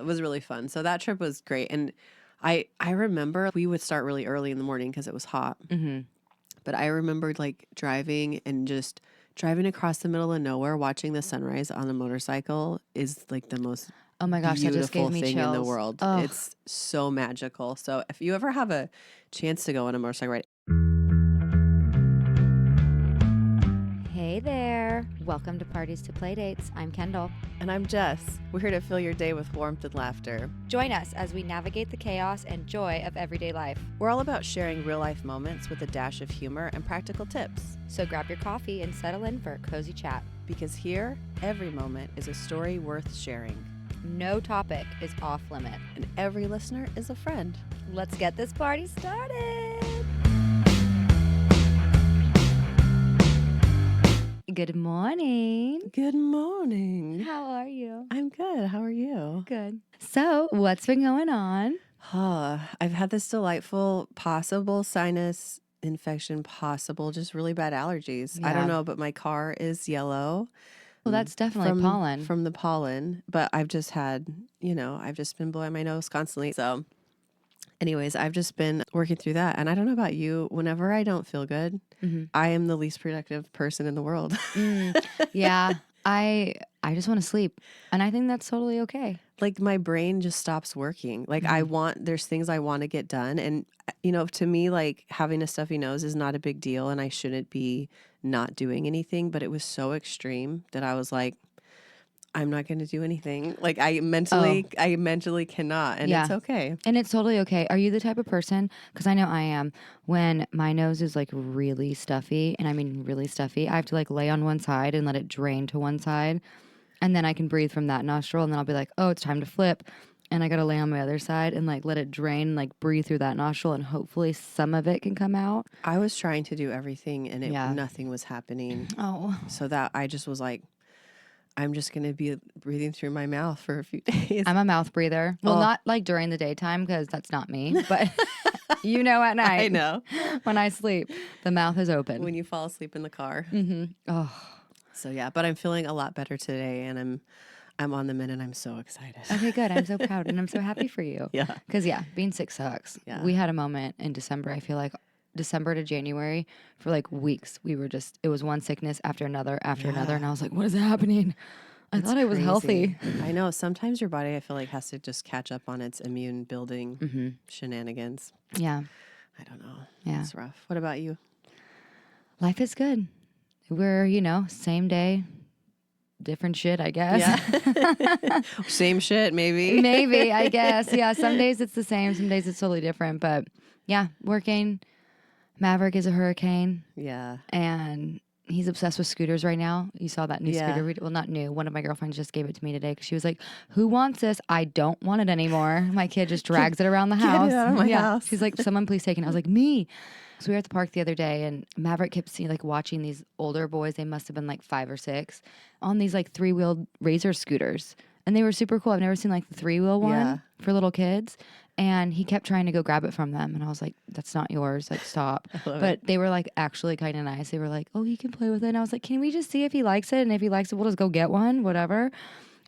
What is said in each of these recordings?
was really fun. So that trip was great. And I remember we would start really early in the morning because it was hot. Mm-hmm. But I remembered like driving and just driving across the middle of nowhere, watching the sunrise on a motorcycle is like the most Oh my gosh, that just beautiful gave me thing in the chills. world. Oh. It's so magical. So if you ever have a chance to go on a motorcycle ride. Hey there. Welcome to Parties to Playdates. I'm Kendall. And I'm Jess. We're here to fill your day with warmth and laughter. Join us as we navigate the chaos and joy of everyday life. We're all about sharing real life moments with a dash of humor and practical tips. So grab your coffee and settle in for a cozy chat. Because here, every moment is a story worth sharing. No topic is off limit. And every listener is a friend. Let's get this party started. Good morning. Good morning. How are you? I'm good. How are you? Good. So, what's been going on? I've had this delightful possible sinus infection, possible just really bad allergies. I Yeah. don't know, but my car is yellow. Well, that's definitely pollen. From the pollen. But I've just had, I've just been blowing my nose constantly. So anyways, I've just been working through that. And I don't know about you, whenever I don't feel good, I am the least productive person in the world. Yeah. I just want to sleep. And I think that's totally okay. Like my brain just stops working. Like there's things I want to get done. And, to me, like having a stuffy nose is not a big deal and I shouldn't be not doing anything. But it was so extreme that I was like, I'm not going to do anything. Like I mentally cannot. And it's okay. And it's totally okay. Are you the type of person, because I know I am, when my nose is like really stuffy, and I mean really stuffy, I have to like lay on one side and let it drain to one side. And then I can breathe from that nostril. And then I'll be like, oh, it's time to flip. And I got to lay on my other side and like let it drain, like breathe through that nostril. And hopefully some of it can come out. I was trying to do everything and nothing was happening. Oh. So that I just was like, I'm just going to be breathing through my mouth for a few days. I'm a mouth breather. Well, not like during the daytime because that's not me. But at night. I know. When I sleep, the mouth is open. When you fall asleep in the car. Mm-hmm. Oh. So yeah, but I'm feeling a lot better today and I'm on the mend and I'm so excited. Okay, good. I'm so proud and I'm so happy for you. Yeah. Because being sick sucks. Yeah. We had a moment in December, I feel like December to January, for like weeks, it was one sickness after another, and I was like, what is happening? I thought I was healthy. I know. Sometimes your body, I feel like, has to just catch up on its immune building shenanigans. Yeah. I don't know. Yeah. It's rough. What about you? Life is good. We're, same day, different shit, I guess. Yeah. Same shit, maybe. Maybe, I guess. Yeah, some days it's the same, some days it's totally different. But yeah, working. Maverick is a hurricane. Yeah. And he's obsessed with scooters right now. You saw that new scooter. Well, not new. One of my girlfriends just gave it to me today because she was like, who wants this? I don't want it anymore. My kid just drags it around the house. Get it out of my house. She's like, someone please take it. I was like, me. So we were at the park the other day and Maverick kept seeing, like, watching these older boys. They must have been like 5 or 6 on these like 3-wheeled Razor scooters. And they were super cool. I've never seen like the 3-wheel one for little kids. And he kept trying to go grab it from them. And I was like, that's not yours. Like, stop. But they were like actually kind of nice. They were like, oh, he can play with it. And I was like, can we just see if he likes it? And if he likes it, we'll just go get one, whatever.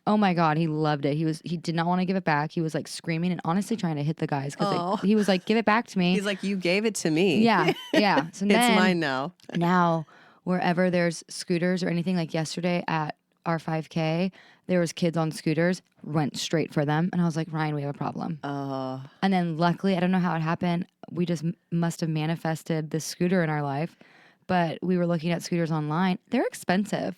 Oh my God, he loved it. He did not want to give it back. He was like screaming and honestly trying to hit the guys because he was like, give it back to me. He's like, you gave it to me. Yeah. Yeah. So it's mine now. Now, wherever there's scooters or anything, like yesterday at our 5K, there was kids on scooters, went straight for them. And I was like, Ryan, we have a problem. And then luckily, I don't know how it happened. We just must have manifested this scooter in our life. But we were looking at scooters online. They're expensive.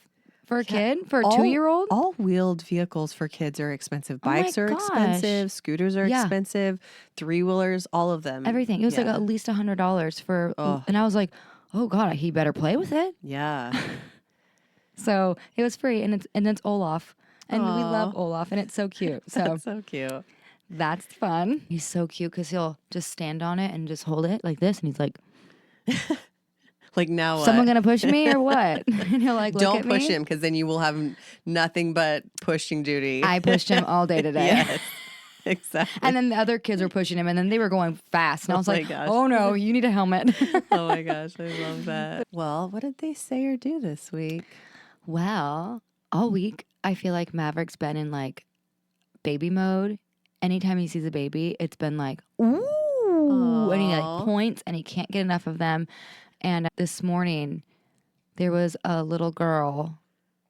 For a kid, for a 2-year-old? All wheeled vehicles for kids are expensive. Bikes are expensive. Scooters are expensive. 3-wheelers, all of them. Everything. It was like at least $100 for, and I was like, oh God, he better play with it. Yeah. So it was free, and it's Olaf. And we love Olaf, and it's so cute. So That's so cute. That's fun. He's so cute because he'll just stand on it and just hold it like this, and he's like... Like, now what? Someone gonna push me or what? And he'll like look Don't at push me. him because then you will have nothing but pushing duty. I pushed him all day today. Yes, exactly. And then the other kids were pushing him and then they were going fast. And I was like, gosh. oh no, you need a helmet. Oh my gosh, I love that. Well, what did they say or do this week? Well, all week I feel like Maverick's been in like baby mode. anytime he sees a baby, it's been like, ooh, and he like Aw. points and he can't get enough of them. And this morning, there was a little girl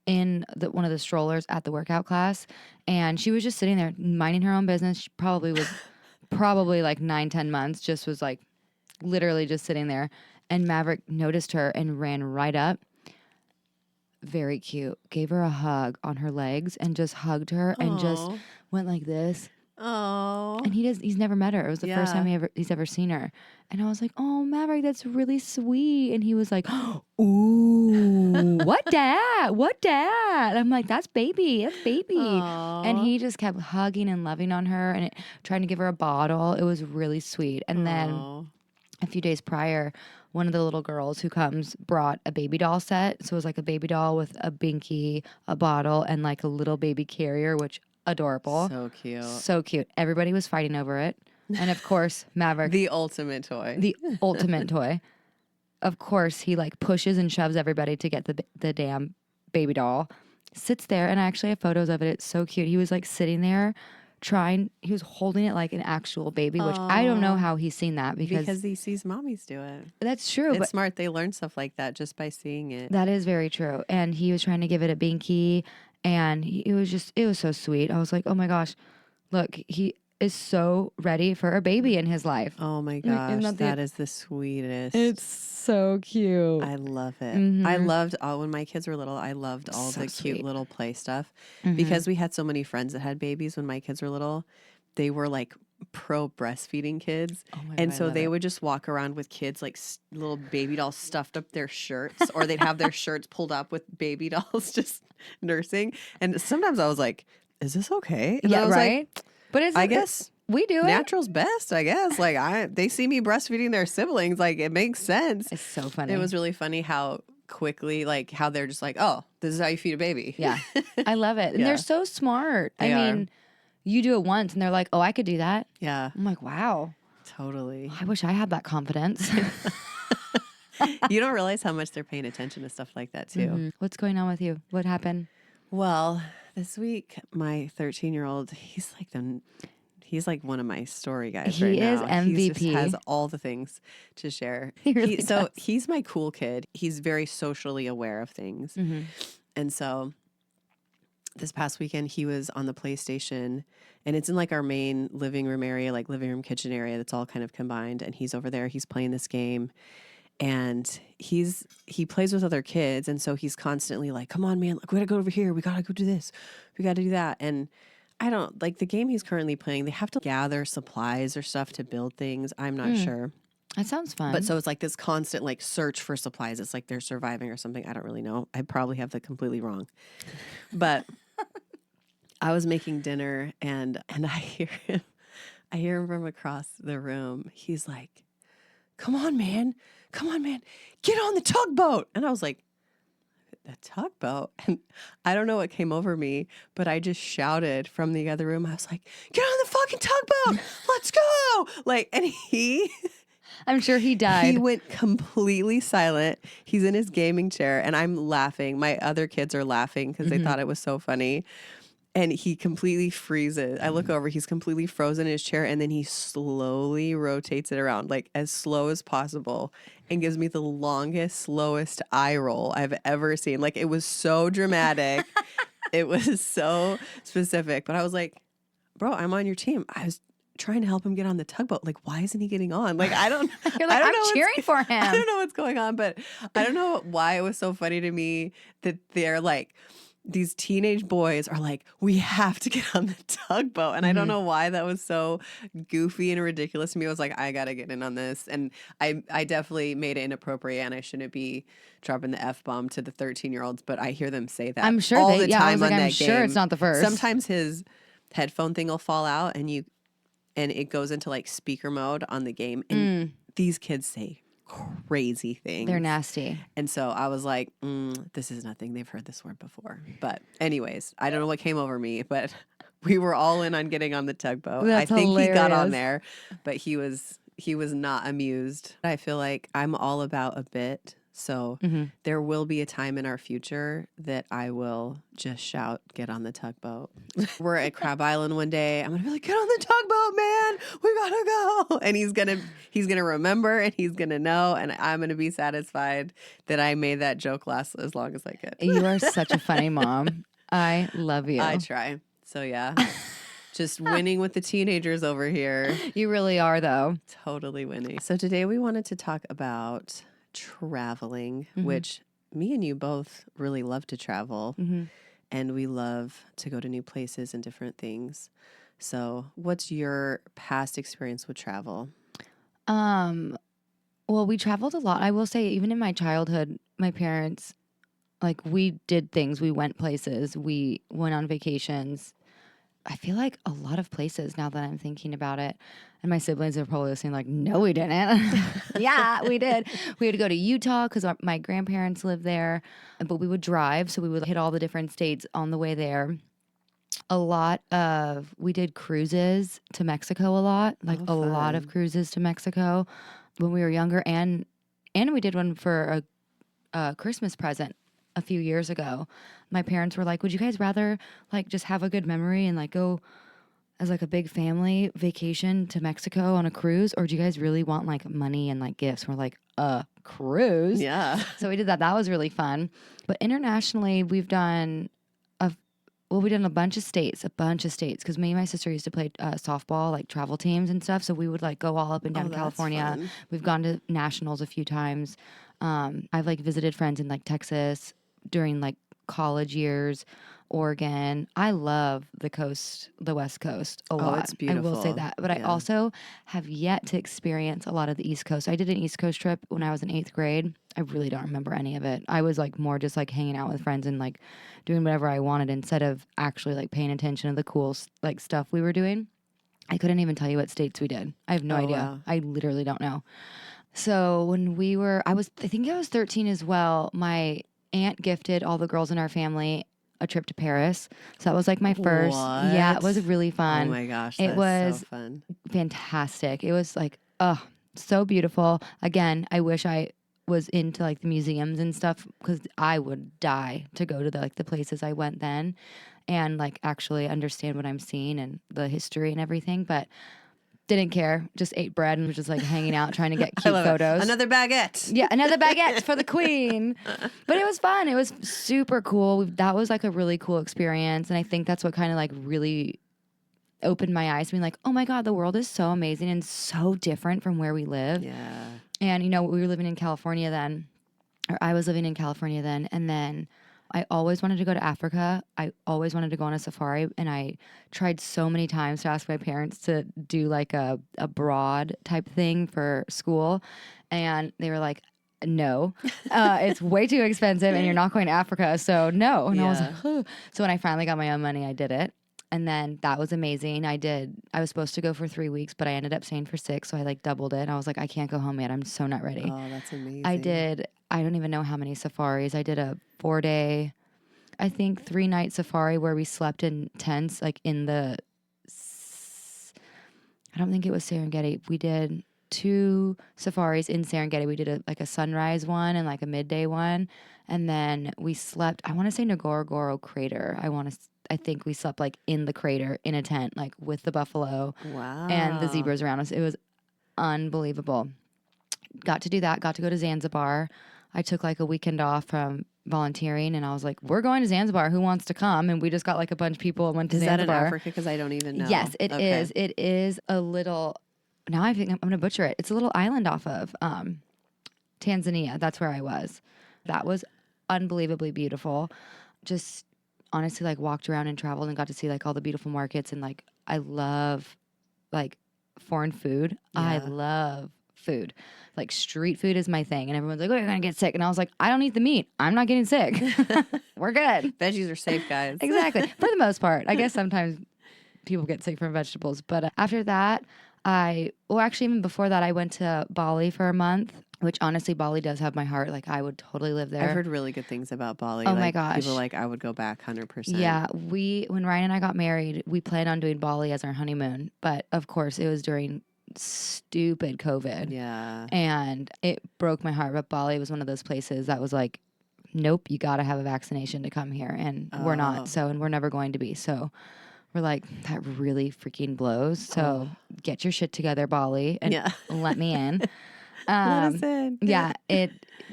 in one of the strollers at the workout class, and she was just sitting there minding her own business. She probably was probably like 9-10 months, just was like literally just sitting there. And Maverick noticed her and ran right up. Very cute. Gave her a hug on her legs and just hugged her and just Aw. went like this. Oh. And he's never met her. It was the first time he's ever seen her. And I was like, "Oh, Maverick, that's really sweet." And he was like, "Ooh, what dad? What dad?" I'm like, "That's baby. That's baby." And he just kept hugging and loving on her and trying to give her a bottle. It was really sweet. And then a few days prior, one of the little girls who comes brought a baby doll set. So it was like a baby doll with a binky, a bottle, and like a little baby carrier, which adorable. So cute. So cute. Everybody was fighting over it. And of course, Maverick, The ultimate toy. the ultimate toy. Of course, he like pushes and shoves everybody to get the damn baby doll. Sits there, and I actually have photos of it. It's so cute. He was like sitting there he was holding it like an actual baby, which I don't know how he's seen that because he sees mommies do it. That's true. It's But smart. They learn stuff like that just by seeing it. that is very true. And he was trying to give it a binky, and it was so sweet. I was like, oh my gosh, look, he is so ready for a baby in his life. Oh my Like, gosh, that is the sweetest. It's so cute. I love it. Mhm. I loved when my kids were little, I loved all So the cute sweet. little play stuff. Mhm. Because we had so many friends that had babies when my kids were little. They were like pro breastfeeding kids. Oh my And God, I so love they it. would just walk around with kids like little baby dolls stuffed up their shirts, or they'd have their shirts pulled up with baby dolls just nursing. And sometimes I was like, is this okay? And I Yeah, was right. But I guess we do it. natural's best, I guess. Like they see me breastfeeding their siblings, like it makes sense. It's so funny. It was really funny how quickly, like how they're just like, oh, this is how you feed a baby. Yeah, I love it. And Yeah. they're so smart. They I are. mean, you do it once, and they're like, "Oh, I could do that." Yeah, I'm like, "Wow, totally. I wish I had that confidence." You don't realize how much they're paying attention to stuff like that too. Mhm. What's going on with you? What happened? Well, this week, my 13-year-old, he's like one of my story guys He right now. is MVP. He just has all the things to share. He really does. He's my cool kid. He's very socially aware of things. Mhm. And so this past weekend, he was on the PlayStation, and it's in like our main living room area, like living room, kitchen area that's all kind of combined. And he's over there, he's playing this game, and he plays with other kids. And so he's constantly like, come on, man, like, we gotta go over here. We gotta go do this. We gotta do that. And I don't like the game he's currently playing. They have to gather supplies or stuff to build things. I'm not sure. That sounds fun. But so it's like this constant like search for supplies. It's like they're surviving or something. I don't really know. I probably have that completely wrong. But I was making dinner, and I hear him from across the room. He's like, come on, man. Get on the tugboat. And I was like, the tugboat? And I don't know what came over me, but I just shouted from the other room. I was like, get on the fucking tugboat. Let's go. Like, and I'm sure he died. he went completely silent. He's in his gaming chair, and I'm laughing. My other kids are laughing because they thought it was so funny. And he completely freezes. I look over, he's completely frozen in his chair, and then he slowly rotates it around, like as slow as possible, and gives me the longest, slowest eye roll I've ever seen. Like, it was so dramatic. It was so specific. But I was like, bro, I'm on your team. I was trying to help him get on the tugboat. Like, why isn't he getting on? Like, I don't You're like, I don't I'm know cheering for him. I don't know what's going on, but I don't know why it was so funny to me that they're like, these teenage boys are like, we have to get on the tugboat. And I don't know why that was so goofy and ridiculous to me. I was like, I got to get in on this. And I definitely made it inappropriate, and I shouldn't be dropping the F-bomb to the 13-year-olds, but I hear them say that I'm sure all they, the yeah, I time was like, on I'm that sure game. it's not the first. Sometimes his headphone thing will fall out, and it goes into like speaker mode on the game. And these kids say crazy things. They're nasty. And so I was like, this is nothing. They've heard this word before. But anyways, I don't know what came over me, but we were all in on getting on the tugboat. That's I think he got on hilarious. there, but he was not amused. I feel like I'm all about a bit. So there will be a time in our future that I will just shout, get on the tugboat. We're at Crab Island one day. I'm going to be like, get on the tugboat, man. We got to go. And he's going to remember and he's going to know. And I'm going to be satisfied that I made that joke last as long as I could. You are such a funny mom. I love you. I try. So yeah, just winning with the teenagers over here. You really are, though. Totally winning. So today we wanted to talk about traveling, which me and you both really love to travel. And we love to go to new places and different things. So what's your past experience with travel? Well, we traveled a lot. I will say, even in my childhood, my parents, like, we did things. We went places. We went on vacations. I feel like a lot of places now that I'm thinking about it. And my siblings are probably listening like, no, we didn't. Yeah, we did. We had to go to Utah because my grandparents lived there. But we would drive. So we would hit all the different states on the way there. We did cruises to Mexico a lot. Like a lot of cruises to Mexico when we were younger. And we did one for a Christmas present a few years ago. My parents were like, would you guys rather like just have a good memory and like go as like a big family vacation to Mexico on a cruise, or do you guys really want like money and like gifts? And we're like, cruise. Yeah. So we did that. That was really fun. But internationally, we've done a bunch of states because me and my sister used to play softball, like travel teams and stuff. So we would like go all up and down California. Fun. We've gone to nationals a few times. I've like visited friends in like Texas during like college years, Oregon. I love the West Coast a lot. It's beautiful. I will say that. But I also have yet to experience a lot of the East Coast. I did an East Coast trip when I was in 8th grade. I really don't remember any of it. I was like more just like hanging out with friends and like doing whatever I wanted instead of actually like paying attention to the cool like stuff we were doing. I couldn't even tell you what states we did. I have no idea. Wow. I literally don't know. So when I think I was 13 as well. My aunt gifted all the girls in our family a trip to Paris. So that was like my first. What? Yeah, it was really fun. Oh my gosh, it was so fun. Fantastic. It was like, so beautiful. Again, I wish I was into like the museums and stuff because I would die to go to the places I went then and like actually understand what I'm seeing and the history and everything. But didn't care. Just ate bread and was just like hanging out trying to get cute photos. Another baguette. Yeah, another baguette for the queen. But it was fun. It was super cool. That was like a really cool experience. And I think that's what kind of like really opened my eyes to being like, oh my God, the world is so amazing and so different from where we live. Yeah. And, we were living in California then, or I was living in California then. And then I always wanted to go to Africa. I always wanted to go on a safari. And I tried so many times to ask my parents to do like a broad type thing for school. And they were like, no, it's way too expensive and you're not going to Africa. So no. And I was like, huh. So when I finally got my own money, I did it. And then that was amazing. I was supposed to go for 3 weeks, but I ended up staying for 6. So I like doubled it. I was like, I can't go home yet. I'm so not ready. Oh, that's amazing. I don't even know how many safaris. I did a 4-day, I think 3-night safari where we slept in tents, like I don't think it was Serengeti. We did 2 safaris in Serengeti. We did a sunrise one and like a midday one. And then we slept, I want to say Ngorongoro Crater. I think we slept like in the crater in a tent, like with the buffalo and the zebras around us. It was unbelievable. Got to do that. Got to go to Zanzibar. I took like a weekend off from volunteering and I was like, we're going to Zanzibar. Who wants to come? And we just got like a bunch of people and went to Zanzibar. Is that in Africa? Because I don't even know. Yes, it is. It is a little, now I think I'm going to butcher it. It's a little island off of Tanzania. That's where I was. That was unbelievably beautiful. Just honestly like walked around and traveled and got to see like all the beautiful markets and like I love like foreign food. Yeah. I love food. Like street food is my thing. And everyone's like, oh, you're going to get sick. And I was like, I don't eat the meat. I'm not getting sick. We're good. Veggies are safe, guys. Exactly. For the most part. I guess sometimes people get sick from vegetables. But after that, actually even before that, I went to Bali for a month. Which honestly, Bali does have my heart. Like I would totally live there. I've heard really good things about Bali. Oh like, my gosh. People like I would go back 100%. Yeah. When Ryan and I got married, we planned on doing Bali as our honeymoon. But of course it was during stupid COVID. Yeah. And it broke my heart. But Bali was one of those places that was like, nope, you got to have a vaccination to come here. And we're not. Oh. So, and we're never going to be. So we're like, that really freaking blows. So get your shit together, Bali, and Yeah. let me in. Let us in. Yeah,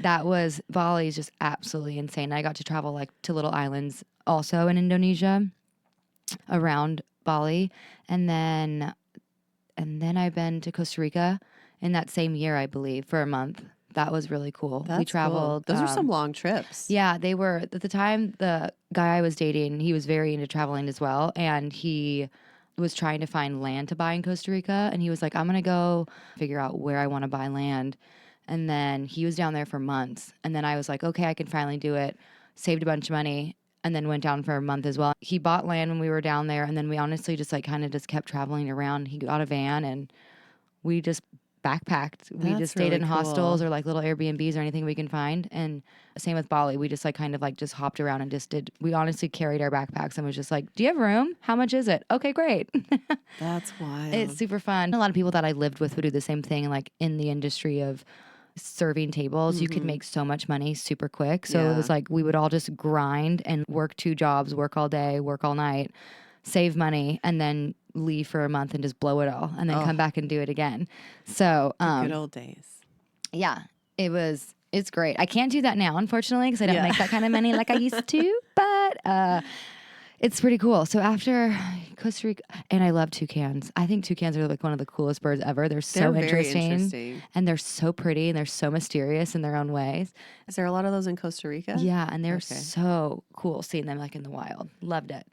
Bali is just absolutely insane. I got to travel like to little islands also in Indonesia around Bali. And then I've been to Costa Rica in that same year, I believe, for a month. That was really cool. That's We traveled. Cool. Those are some long trips. Yeah, they were. At the time, the guy I was dating, he was very into traveling as well. And he was trying to find land to buy in Costa Rica. And he was like, I'm going to go figure out where I want to buy land. And then he was down there for months. And then I was like, okay, I can finally do it. Saved a bunch of money and then went down for a month as well. He bought land when we were down there. And then we honestly just like kind of just kept traveling around. He got a van and we just backpacked. We That's just stayed really in hostels cool. or like little Airbnbs or anything we can find. And same with Bali. We just like kind of like just hopped around and we honestly carried our backpacks and was just like, do you have room? How much is it? Okay, great. That's wild. It's super fun. A lot of people that I lived with would do the same thing, like in the industry of serving tables. You could make so much money super quick. So it was like we would all just grind and work 2 jobs, work all day, work all night, save money, and then leave for a month and just blow it all and then come back and do it again. So good old days. yeah, it's great. I can't do that now, unfortunately, because I don't make that kind of money like I used to, but it's pretty cool. So after Costa Rica, and I love toucans. I think toucans are like one of the coolest birds ever. They're so Very interesting. And they're so pretty and they're so mysterious in their own ways. Is there a lot of those in Costa Rica? Yeah, and they're so cool seeing them like in the wild. Loved it.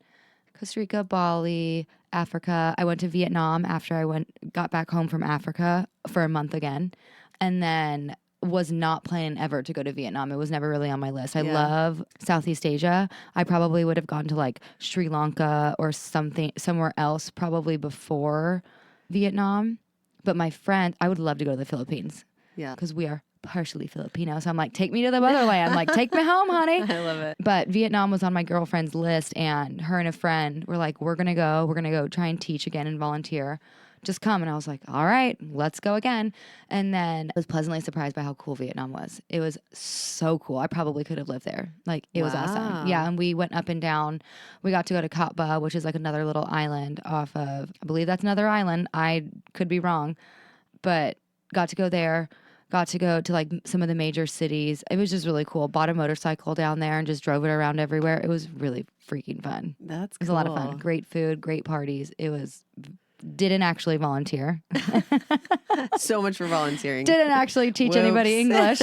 Costa Rica, Bali, Africa. I went to Vietnam after got back home from Africa for a month again. And then was not planning ever to go to Vietnam. It was never really on my list. I love Southeast Asia. I probably would have gone to like Sri Lanka or somewhere else probably before Vietnam. But I would love to go to the Philippines. Yeah. Because we are partially Filipino. So I'm like, take me to the motherland. Like, take me home, honey. I love it. But Vietnam was on my girlfriend's list, and her and a friend were like, we're going to go try and teach again and volunteer. Just come. And I was like, all right, let's go again. And then I was pleasantly surprised by how cool Vietnam was. It was so cool. I probably could have lived there. Like, it was awesome. Yeah. And we went up and down. We got to go to Cat Ba, which is like another little island off of, I believe that's another island. I could be wrong, but got to go there. Got to go to like some of the major cities. It was just really cool. Bought a motorcycle down there and just drove it around everywhere. It was really freaking fun. That's cool. It was a lot of fun. Great food, great parties. Didn't actually volunteer. So much for volunteering. Didn't actually teach anybody English.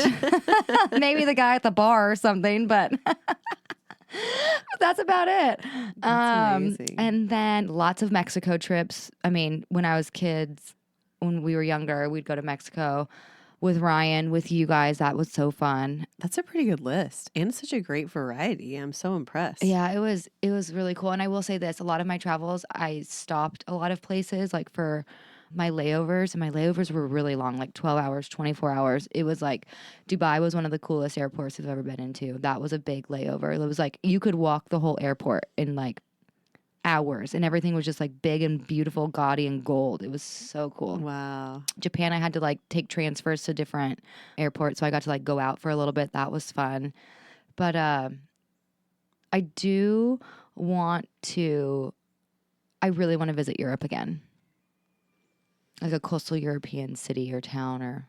Maybe the guy at the bar or something, but that's about it. That's amazing. And then lots of Mexico trips. I mean, when I was kids, when we were younger, we'd go to Mexico with Ryan, with you guys. That was so fun. That's a pretty good list and such a great variety. I'm so impressed. Yeah, it was really cool. And I will say this, a lot of my travels, I stopped a lot of places like for my layovers, and my layovers were really long, like 12 hours, 24 hours. It was like Dubai was one of the coolest airports I've ever been into. That was a big layover. It was like you could walk the whole airport in like hours, and everything was just like big and beautiful, gaudy and gold. It was so cool. Wow. Japan, I had to like take transfers to different airports, so I got to like go out for a little bit. That was fun. But I do want to, I really want to visit Europe again. Like a coastal European city or town, or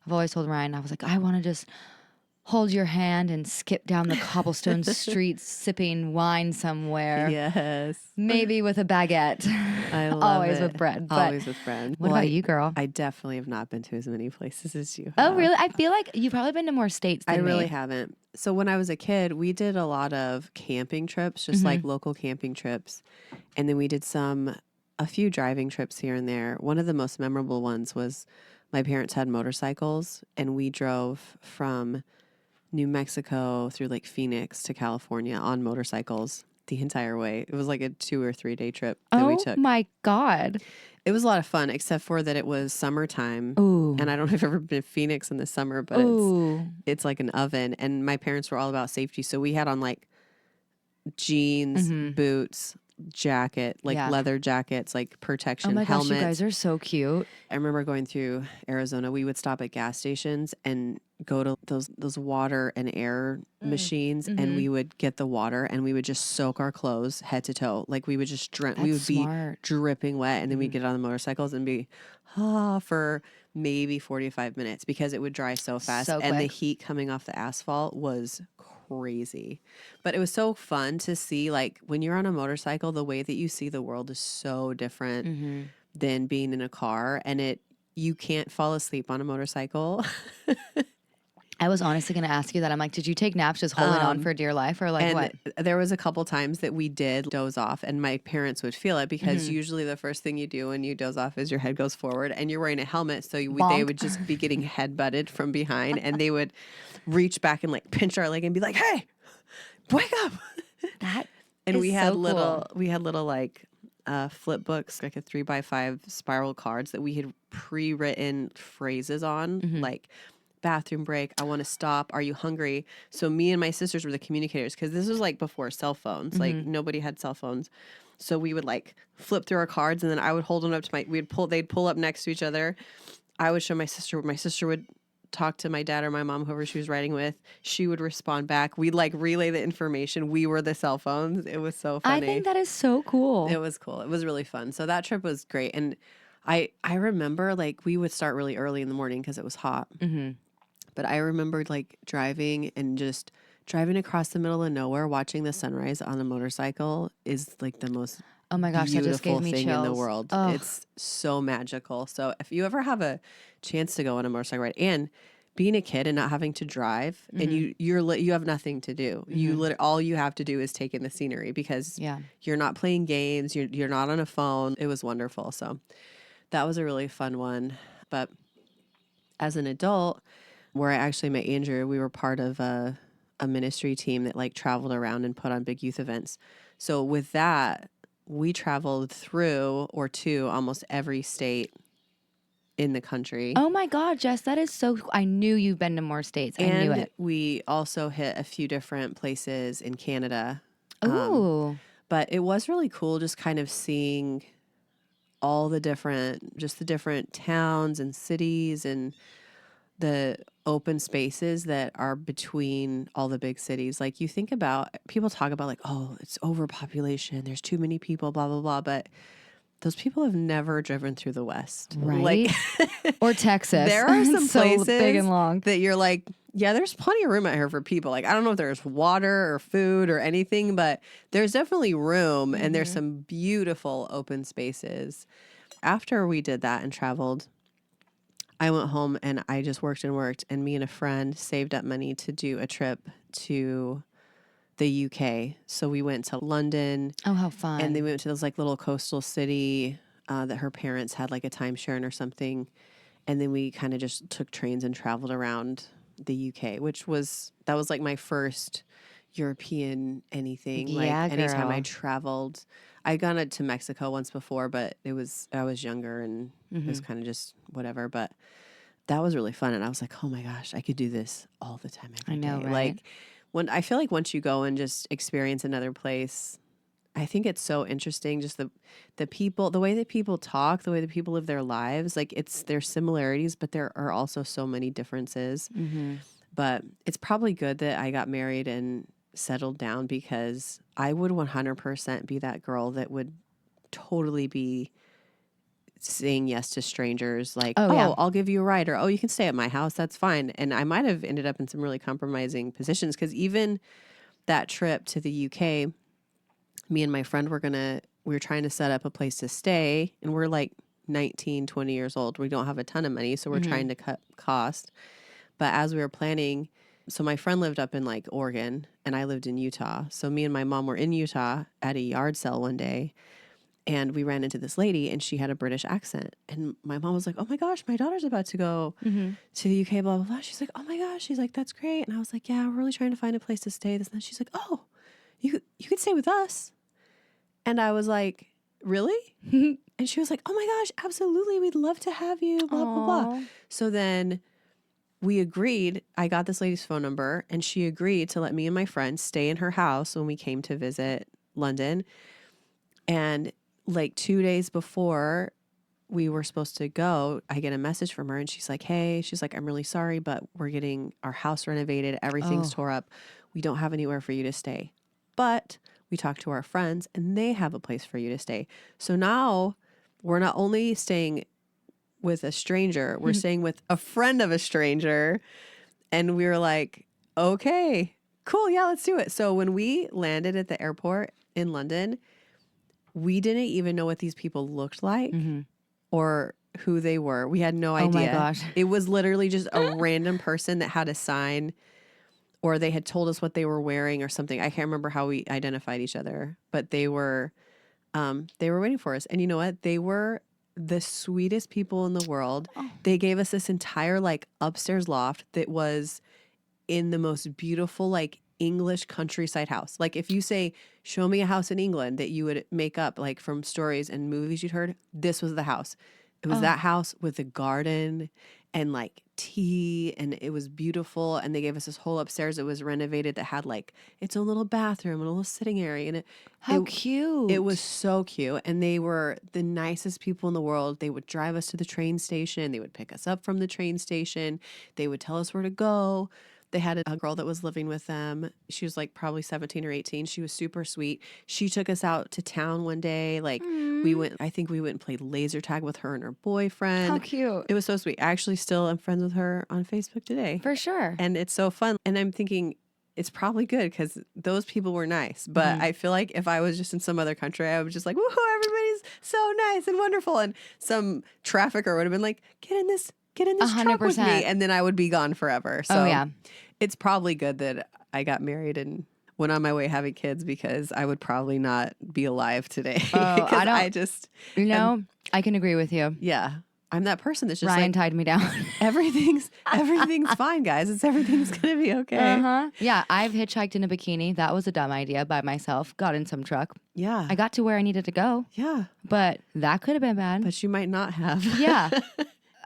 I've always told Ryan, I was like, I want to just hold your hand and skip down the cobblestone streets sipping wine somewhere. Yes. Maybe with a baguette. I love Always it. with bread. But Always with bread. What about you, girl? I definitely have not been to as many places as you have. Oh, really? I feel like you've probably been to more states than I really me. haven't. So when I was a kid, we did a lot of camping trips, just like local camping trips. And then we did a few driving trips here and there. One of the most memorable ones was my parents had motorcycles, and we drove from New Mexico through like Phoenix to California on motorcycles the entire way. It was like a 2 or 3 day trip that we took. Oh my God. It was a lot of fun, except for that it was summertime. Ooh. And I don't know if you've ever been to Phoenix in the summer, but it's like an oven. And my parents were all about safety. So we had on like jeans, boots, jacket, like Yeah. leather jackets, like Oh protection my gosh, you guys helmets. are so cute. I remember going through Arizona, we would stop at gas stations and go to those water and air machines, and we would get the water and we would just soak our clothes head to toe. Like we would just we That's would be smart. dripping wet, and then we'd get on the motorcycles and be for maybe 45 minutes because it would dry so fast, So and the quick. heat coming off the asphalt was crazy. But it was so fun to see, like when you're on a motorcycle, the way that you see the world is so different than being in a car, and you can't fall asleep on a motorcycle. I was honestly going to ask you that. I'm like, did you take naps just holding on for dear life or like And what? there was a couple times that we did doze off, and my parents would feel it because usually the first thing you do when you doze off is your head goes forward, and you're wearing a helmet, so they Bonk. would just be getting head butted from behind, and they would reach back and like pinch our leg and be like, "Hey, wake up!" That And is we had so little cool. like flip books, like a 3x5 spiral cards that we had pre-written phrases on, like bathroom break, I want to stop, are you hungry? So me and my sisters were the communicators, because this was like before cell phones, like nobody had cell phones. So we would like flip through our cards, and then I would hold them up to they'd pull up next to each other. I would show my sister would talk to my dad or my mom, whoever she was riding with. She would respond back. We'd like relay the information. We were the cell phones. It was so I funny. think that is so cool. It was cool. It was really fun. So that trip was great. And I remember like we would start really early in the morning because it was hot. But I remembered like driving across the middle of nowhere, watching the sunrise on a motorcycle is like the most Oh my gosh, that just beautiful gave me thing in the chills. world. Oh, It's so magical. So if you ever have a chance to go on a motorcycle ride, and being a kid and not having to drive, and you have nothing to do. All you have to do is take in the scenery, because yeah. you're not playing games, you're not on a phone. It was wonderful. So that was a really fun one. But as an adult, where I actually met Andrew, we were part of a ministry team that like traveled around and put on big youth events. So with that, we traveled through or to almost every state in the country. Oh my God, Jess, that is so I knew you've been to more states. I knew And it. we also hit a few different places in Canada. Ooh. But it was really cool just kind of seeing all the different towns and cities and the open spaces that are between all the big cities. Like you think about, people talk about like, oh, it's overpopulation, there's too many people, blah, blah, blah. But those people have never driven through the West. Like Right? Or Texas. there are some It's so places big and long. that you're like, yeah, there's plenty of room out here for people. Like, I don't know if there's water or food or anything, but there's definitely room, and there's some beautiful open spaces. After we did that and traveled, I went home and I just worked and worked, and me and a friend saved up money to do a trip to the UK. So we went to London, Oh, how fun. and they went to this like little coastal city that her parents had like a timeshare in or something. And then we kind of just took trains and traveled around the UK, that was like my first European anything. Yeah, Like anytime I girl. traveled, I'd gone to Mexico once before, but I was younger, and it was kind of just whatever. But that was really fun, and I was like, oh my gosh, I could do this all the time, every I know, day. right? Like I feel like once you go and just experience another place, I think it's so interesting, just the people, the way that people talk, the way that people live their lives. Like there's similarities, but there are also so many differences. But it's probably good that I got married and settled down, because I would 100% be that girl that would totally be saying yes to strangers, like, Oh, oh, yeah. I'll give you a ride, or oh, you can stay at my house, that's fine. And I might have ended up in some really compromising positions, because even that trip to the UK, me and my friend we were trying to set up a place to stay, and we're like 19, 20 years old. We don't have a ton of money, so we're trying to cut cost. But as we were planning, so my friend lived up in like Oregon and I lived in Utah. So me and my mom were in Utah at a yard sale one day, and we ran into this lady, and she had a British accent. And my mom was like, oh my gosh, my daughter's about to go to the UK, blah, blah, blah. She's like, oh my gosh. She's like, that's great. And I was like, yeah, we're really trying to find a place to stay. And then she's like, oh, you could stay with us. And I was like, really? And she was like, oh my gosh, absolutely. We'd love to have you, blah, blah, blah. Aw. So then we agreed. I got this lady's phone number, and she agreed to let me and my friend stay in her house when we came to visit London. And like 2 days before we were supposed to go, I get a message from her and she's like, hey, she's like, I'm really sorry, but we're getting our house renovated. Everything's Oh. tore up. We don't have anywhere for you to stay. But we talked to our friends and they have a place for you to stay. So now we're not only staying with a stranger, we're staying with a friend of a stranger. And we were like, okay, cool. Yeah, let's do it. So when we landed at the airport in London, we didn't even know what these people looked like or who they were. We had no idea. Oh my gosh. It was literally just a random person that had a sign or they had told us what they were wearing or something. I can't remember how we identified each other, but they were waiting for us. And you know what? They were the sweetest people in the world. Oh. They gave us this entire like upstairs loft that was in the most beautiful like English countryside house. Like if you say, show me a house in England that you would make up like from stories and movies you'd heard, this was the house. It was that house with a garden and like tea and it was beautiful. And they gave us this whole upstairs that was renovated that had like its own little bathroom and a little sitting area. And How cute. it was so cute. And they were the nicest people in the world. They would drive us to the train station. They would pick us up from the train station. They would tell us where to go. They had a girl that was living with them. She was like probably 17 or 18. She was super sweet. She took us out to town one day. Like I think we went and played laser tag with her and her boyfriend. How cute. It was so sweet. I actually still am friends with her on Facebook today. For sure. And it's so fun. And I'm thinking it's probably good because those people were nice. But I feel like if I was just in some other country, I was just like, woohoo, everybody's so nice and wonderful. And some trafficker would have been like, get in this truck with 100%. me. And then I would be gone forever. So yeah. it's probably good that I got married and went on my way having kids because I would probably not be alive today. Oh, I can agree with you. Yeah. I'm that person that's just Ryan like, tied me down. everything's fine, guys. Everything's going to be okay. Uh-huh. Yeah, I've hitchhiked in a bikini. That was a dumb idea by myself. Got in some truck. Yeah. I got to where I needed to go, Yeah. but that could have been bad. But you might not have. Yeah.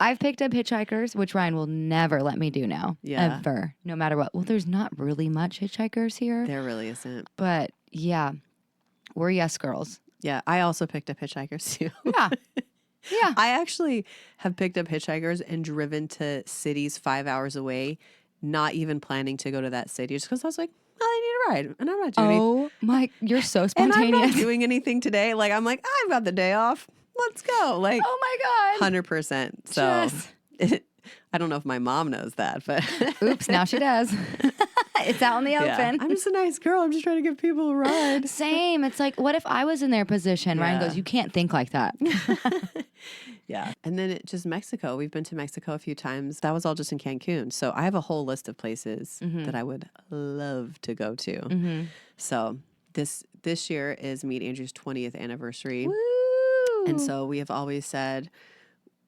I've picked up hitchhikers, which Ryan will never let me do now. Yeah. Ever. No matter what. Well, there's not really much hitchhikers here. There really isn't. But yeah, we're yes girls. Yeah. I also picked up hitchhikers too. Yeah. Yeah. I actually have picked up hitchhikers and driven to cities 5 hours away, not even planning to go to that city just because I was like, oh, I need a ride. And I'm not doing anything. Oh my, you're so And spontaneous. I'm not doing anything today. Like, I'm like, I've got the day off. Let's go. Like, Oh my God. 100%. So Jess. I don't know if my mom knows that, but Oops, now she does. It's out in the yeah. open. I'm just a nice girl. I'm just trying to give people a ride. Same. It's like, what if I was in their position? Ryan Yeah. goes, you can't think like that. Yeah. And then just Mexico. We've been to Mexico a few times. That was all just in Cancun. So I have a whole list of places that I would love to go to. So this year is me and Andrew's 20th anniversary. Woo! And so we have always said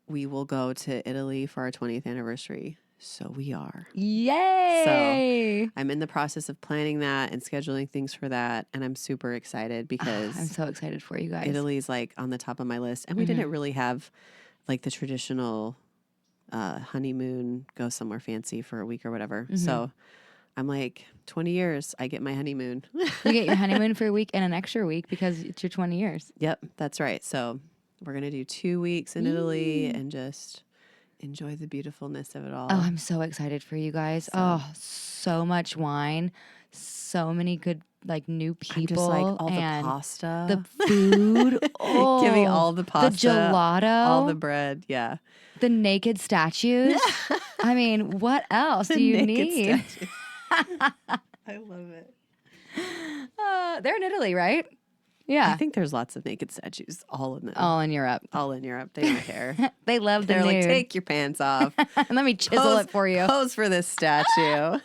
we will go to Italy for our 20th anniversary. So we are. Yay! I'm in the process of planning that and scheduling things for that. And I'm super excited because I'm so excited for you guys. Italy's like on the top of my list. And we didn't really have like the traditional honeymoon, go somewhere fancy for a week or whatever. So I'm like, 20 years, I get my honeymoon. You get your honeymoon for a week and an extra week because it's your 20 years. Yep, that's right. So we're going to do 2 weeks in Italy and just enjoy the beautifulness of it all. Oh, I'm so excited for you guys. Oh, so much wine, so many good like new people. I'm just like all the and pasta. the food. Oh, Give me all the pasta. The gelato. All the bread. Yeah. The naked statues. I mean, what else do you need? I love it. They're in Italy, right? Yeah. I think there's lots of naked statues all in them. All in Europe. All in Europe. They don't care. They love the They're like, nude. take your pants off. Let me chisel it for you. Pose for this statue.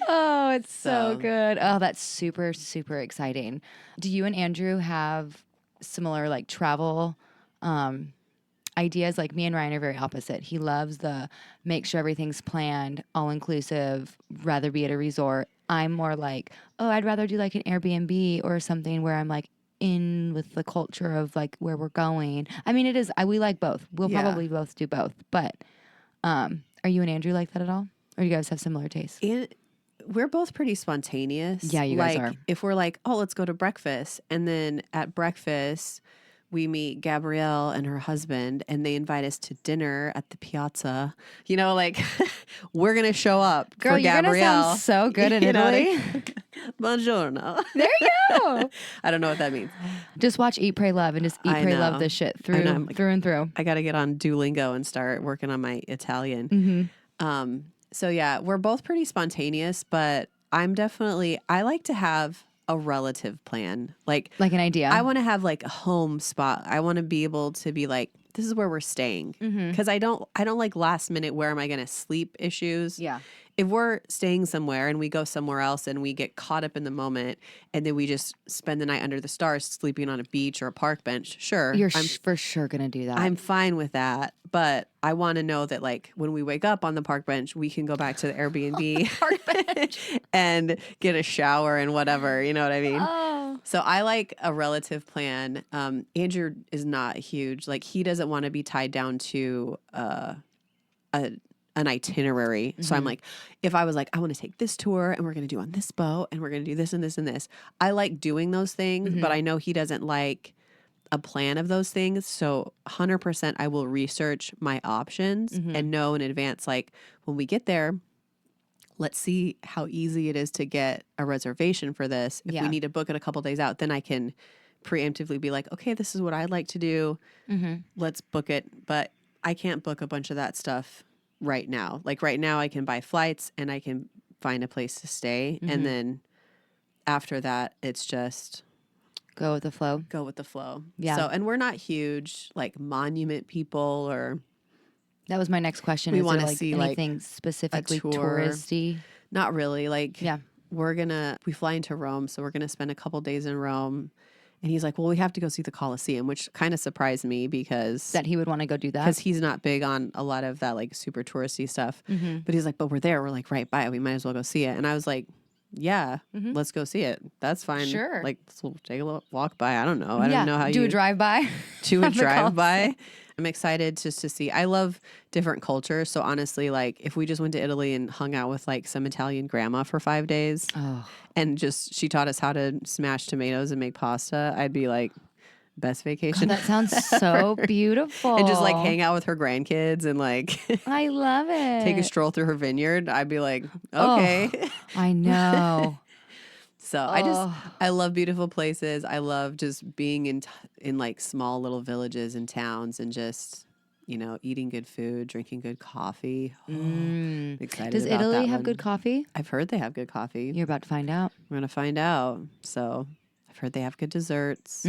Oh, it's so So. good. Oh, that's super, super exciting. Do you and Andrew have similar like travel ideas? Like me and Ryan are very opposite. He loves the make sure everything's planned, all inclusive, rather be at a resort. I'm more like, oh, I'd rather do like an Airbnb or something where I'm like in with the culture of like where we're going. I mean, it is, we like both. We'll Yeah. probably both do both. But are you and Andrew like that at all? Or do you guys have similar tastes? we're both pretty spontaneous. Yeah, you guys are. If we're like, oh, let's go to breakfast. And then at breakfast, we meet Gabrielle and her husband, and they invite us to dinner at the piazza. You know, like, we're going to show up Girl, for you're Gabrielle. gonna sound so good in You know what Italy. Buongiorno. There you go. I don't know what that means. Just watch Eat, Pray, Love and just eat, I pray, know. love this shit I know. through I'm like, through and through. I got to get on Duolingo and start working on my Italian. So yeah, we're both pretty spontaneous, but I like to have a relative plan. Like Like an idea. I want to have like a home spot. I want to be able to be like, this is where we're staying. Cause I don't like last minute, where am I going to sleep issues? Yeah. If we're staying somewhere and we go somewhere else and we get caught up in the moment and then we just spend the night under the stars sleeping on a beach or a park bench, sure. You're for sure gonna do that. I'm fine with that. But I want to know that like when we wake up on the park bench, we can go back to the Airbnb park bench. and get a shower and whatever. You know what I mean? Oh. So I like a relative plan. Andrew is not huge. Like he doesn't want to be tied down to an itinerary. So I'm like, if I was like, I want to take this tour and we're going to do on this boat and we're going to do this and this and this. I like doing those things, but I know he doesn't like a plan of those things. So 100% I will research my options and know in advance, like when we get there, let's see how easy it is to get a reservation for this. If we need to book it a couple days out, then I can preemptively be like, okay, this is what I'd like to do. Let's book it. But I can't book a bunch of that stuff right now. Like right now I can buy flights and I can find a place to stay. And then after that, it's just Go with the flow. go with the flow. Yeah. So, and we're not huge like monument people or That was my next question. We Is there wanna like see, like, anything specifically tour. touristy? not really. Like Yeah. we fly into Rome, so we're going to spend a couple days in Rome. And he's like, well, we have to go see the Colosseum, which kind of surprised me because That he would want to go do that. he's not big on a lot of that like super touristy stuff. But he's like, but we're there. We're like right by it. We might as well go see it. And I was like, yeah, let's go see it. That's fine. Sure. Like we'll take a little walk by. I don't know. I yeah. don't know how do you a drive by. do a of the drive by. Colosseum. I'm excited just to see. I love different cultures. So honestly, like if we just went to Italy and hung out with like some Italian grandma for 5 days Oh, and just she taught us how to smash tomatoes and make pasta, I'd be like, best vacation. that sounds so beautiful. And just like hang out with her grandkids and like I love it. take a stroll through her vineyard. I'd be like, okay. I know. So I love beautiful places. I love just being in like small little villages and towns and just, you know, eating good food, drinking good coffee. Excited Does about Italy that have one. good coffee? I've heard they have good coffee. You're about to find out. We're going to find out. So I've heard they have good desserts.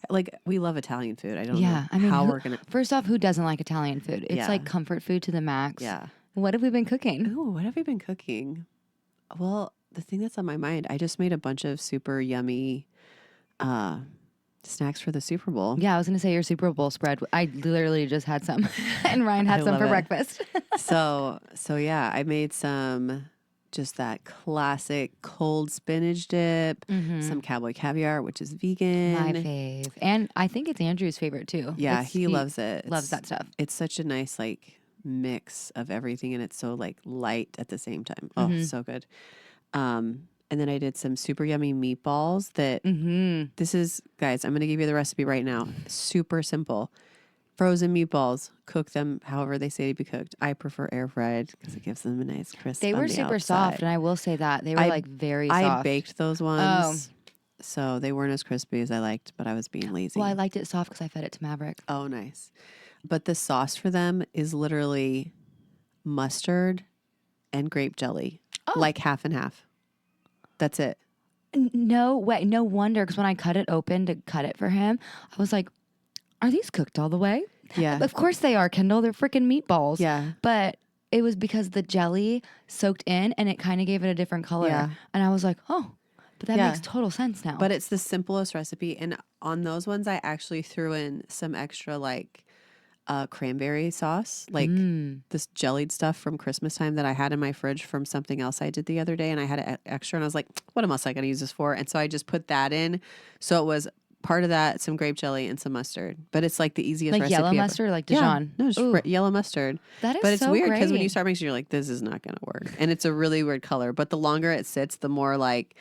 Like we love Italian food. I don't know I mean, how we're going to. First off, who doesn't like Italian food? It's Yeah. like comfort food to the max. Yeah. What have we been cooking? Ooh, what have we been cooking? Well, the thing that's on my mind, I just made a bunch of super yummy snacks for the Super Bowl. Yeah, I was going to say your Super Bowl spread. I literally just had some, and Ryan had I some love for it. breakfast. So yeah, I made some just that classic cold spinach dip, some cowboy caviar, which is vegan. My fave. And I think it's Andrew's favorite too. Yeah, he loves it. Loves that stuff. It's such a nice like mix of everything, and it's so like light at the same time. Oh, so good. And then I did some super yummy meatballs that this is, guys, I'm going to give you the recipe right now. Super simple. Frozen meatballs, cook them however they say to be cooked. I prefer air fried because it gives them a nice crisp. They on were the super outside. soft, and I will say that. They were like very soft. I baked those ones. So they weren't as crispy as I liked, but I was being lazy. Well, I liked it soft because I fed it to Maverick. Oh, nice. But the sauce for them is literally mustard and grape jelly, like half and half. That's it. No way. No wonder, because when I cut it open to cut it for him, I was like, are these cooked all the way? Yeah. Of course they are, Kendall. They're freaking meatballs. Yeah. But it was because the jelly soaked in and it kind of gave it a different color. Yeah. And I was like, oh, but that Yeah. makes total sense now. But it's the simplest recipe. And on those ones, I actually threw in some extra like cranberry sauce, like this jellied stuff from Christmas time that I had in my fridge from something else I did the other day. And I had it extra and I was like, what else am I going to use this for? And so I just put that in. So it was part of that, some grape jelly, and some mustard. But it's like the easiest Like recipe yellow ever. mustard or like Yeah, Dijon? no, just Ooh, yellow mustard. that is But it's so weird because when you great. start mixing, you're like, this is not going to work. And it's a really weird color. But the longer it sits, the more like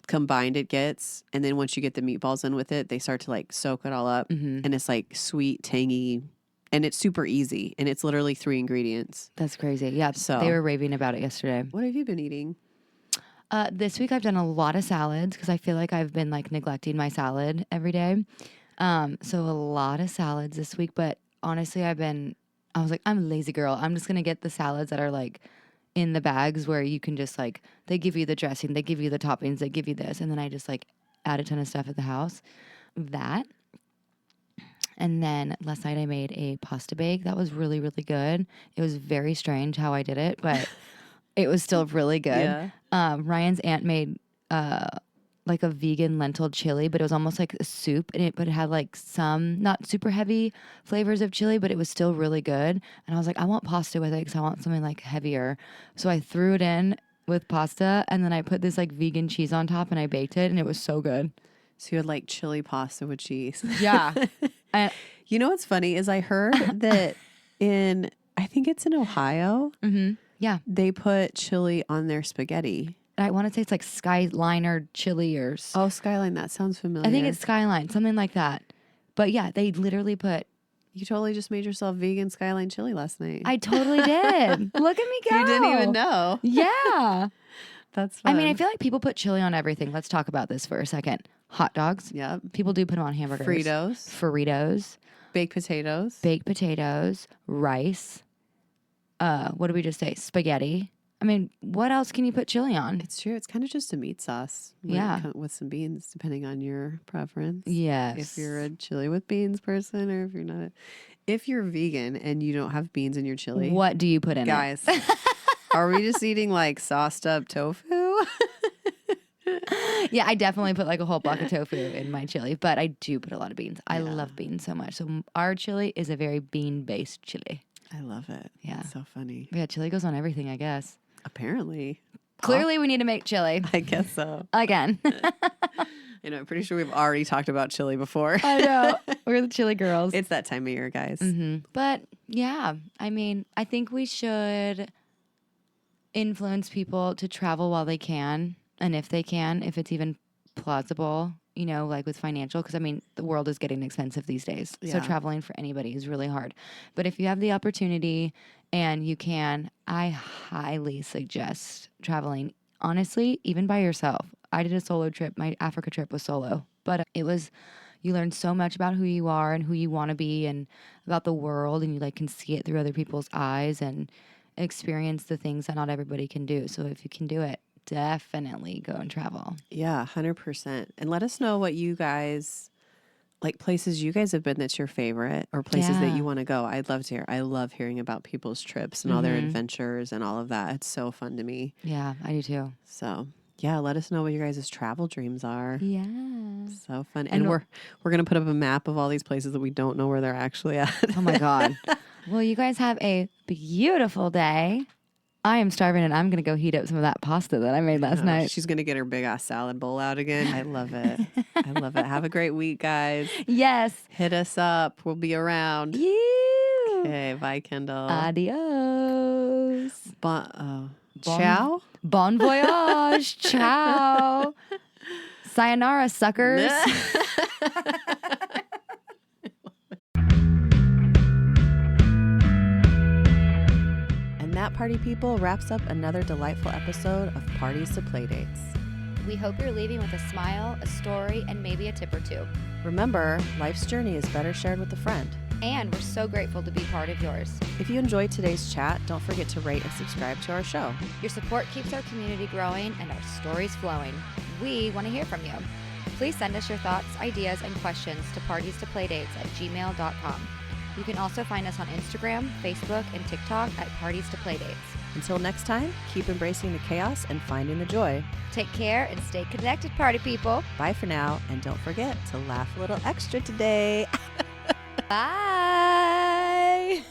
combined it gets. And then once you get the meatballs in with it, they start to like soak it all up. Mm-hmm. And it's like sweet, tangy, and it's super easy. And it's literally 3 ingredients. That's crazy. Yeah, So they were raving about it yesterday. what have you been eating? This week I've done a lot of salads because I feel like I've been like neglecting my salad every day. So a lot of salads this week, but honestly I was like, I'm a lazy girl. I'm just going to get the salads that are like in the bags where you can just like, they give you the dressing, they give you the toppings, they give you this. And then I just like add a ton of stuff at the house. That. And then last night I made a pasta bake. That was really, really good. It was very strange how I did it, but it was still really good. Yeah. Ryan's aunt made like a vegan lentil chili, but it was almost like a soup, but it had like some not super heavy flavors of chili, but it was still really good. And I was like, I want pasta with it because I want something like heavier. So I threw it in with pasta, and then I put this like vegan cheese on top, and I baked it, and it was so good. So you had like chili pasta with cheese. Yeah. You know what's funny is I heard that I think it's in Ohio, Yeah. they put chili on their spaghetti. I want to say it's like Skyliner chili or Oh, Skyline, that sounds familiar. I think it's Skyline, something like that. But yeah, they literally put. You totally just made yourself vegan Skyline chili last night. I totally did. Look at me go. You didn't even know. Yeah. That's fun. I mean, I feel like people put chili on everything. Let's talk about this for a second. Hot dogs. Yep. People do put them on hamburgers. Fritos. Baked potatoes. Baked potatoes. Rice. What did we just say? Spaghetti. I mean, what else can you put chili on? It's true. It's kind of just a meat sauce. Yeah. With some beans, depending on your preference. Yes. If you're a chili with beans person, or if you're not. If you're vegan and you don't have beans in your chili. What do you put in guys, are we just eating like sauced up tofu? Yeah, I definitely put like a whole block of tofu in my chili, but I do put a lot of beans. I love beans so much. So our chili is a very bean-based chili. I love it. Yeah. It's so funny. Yeah, chili goes on everything, I guess. Apparently. Clearly, we need to make chili. I guess so. Again. I know. I'm pretty sure we've already talked about chili before. I know. We're the chili girls. It's that time of year, guys. But yeah, I mean, I think we should influence people to travel while they can. And if they can, if it's even plausible, you know, like with financial, because I mean, the world is getting expensive these days. So Yeah. traveling for anybody is really hard. But if you have the opportunity and you can, I highly suggest traveling, honestly, even by yourself. I did a solo trip. My Africa trip was solo, but it was, you learn so much about who you are and who you want to be and about the world, and you like can see it through other people's eyes and experience the things that not everybody can do. So if you can do it, definitely go and travel. Yeah, 100%. And let us know what you guys, like places you guys have been that's your favorite, or places that Yeah. you want to go. I'd love to hear. I love hearing about people's trips and all their adventures and all of that. It's so fun to me. Yeah, I do too. So yeah, let us know what your guys' travel dreams are. Yeah. So fun. And we're gonna put up a map of all these places that we don't know where they're actually at. Oh my God. Well, you guys have a beautiful day. I am starving and I'm going to go heat up some of that pasta that I made last night. She's gonna get her big ass salad bowl out again. I love it. I love it. Have a great week, guys. Yes. Hit us up. We'll be around. You. Okay, bye, Kendall. Adios. Ciao. Bon voyage. Ciao. Sayonara, suckers. And that, party people, wraps up another delightful episode of Parties to Playdates. We hope you're leaving with a smile, a story, and maybe a tip or two. Remember, life's journey is better shared with a friend. And we're so grateful to be part of yours. If you enjoyed today's chat, don't forget to rate and subscribe to our show. Your support keeps our community growing and our stories flowing. We want to hear from you. Please send us your thoughts, ideas, and questions to partiestoplaydates@gmail.com. You can also find us on Instagram, Facebook, and TikTok at Parties to Playdates. Until next time, keep embracing the chaos and finding the joy. Take care and stay connected, party people. Bye for now, and don't forget to laugh a little extra today. Bye.